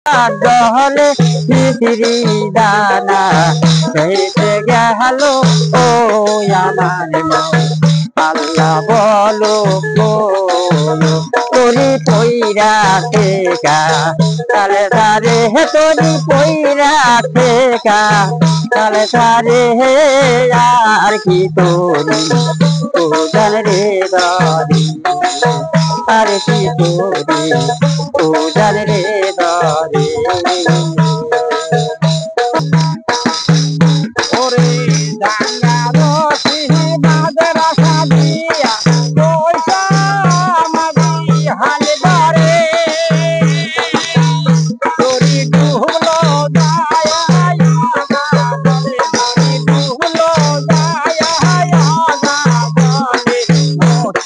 দহলে মিশ্রি দানা হইতে গেল ও আমার মন আল্লাহ বলো বলো তোরি পইরা থেকা তালে তারে হে তোরি পইরা থেকা তালে তারে হে আর কি তোরি তোজন রে দারি আর কি তোরি তোজন রে দারি ওরে ডাঙ্গা রসি মাদ্রাসা দিয়া পয়সা মাদি হাল ধরে তোরি ডুবলো যায় তোরি ডুবলো যায়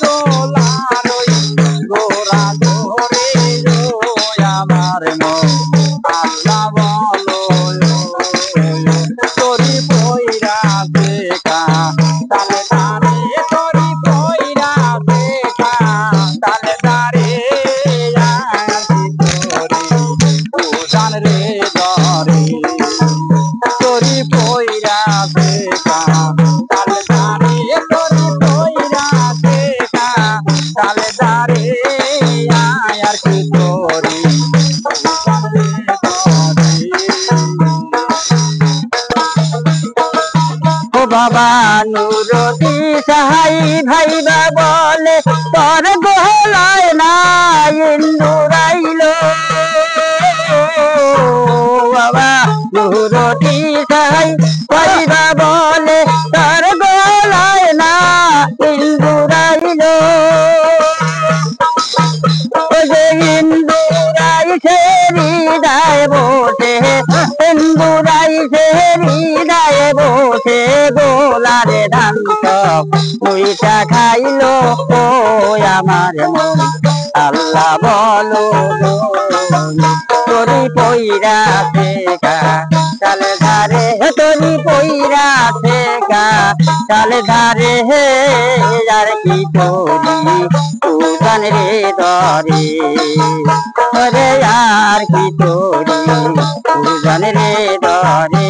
চলা রই গোরা ধরে আমার মন আল্লাহ বলো তোরি পয়রা দেখা তালে তারে তোরি পয়রা দেখা তালে তারে তোরি উজান রে ধরে তোরি পয়রা দেখা তালে তারে তোরি পয়রা দেখা তালে তারে আর কি তোরি উজান রে ধরে ও বাবা নুরতি সাহাই ভাইবা বলে তোর গোলায় না ইন্দুরাইল বাবা নুরতি সাহাই ভাইবা বলে তোর গোলায় না ইন্দুরাইল ও যে ইন্দুরাইছে হৃদয় বসে ইন্দুরাইছে হৃদয় বসে গোলারে ধান সব মুইটা খাইলো ও আমার মন আল্লাহ বলো তোরি পইরা থেকা তালে ধারে তোরি পইরা থেকা তালে ধারে হে আর কি তোরি উজান রে ধরে ওরে আর কি তোরি উজান রে ধরে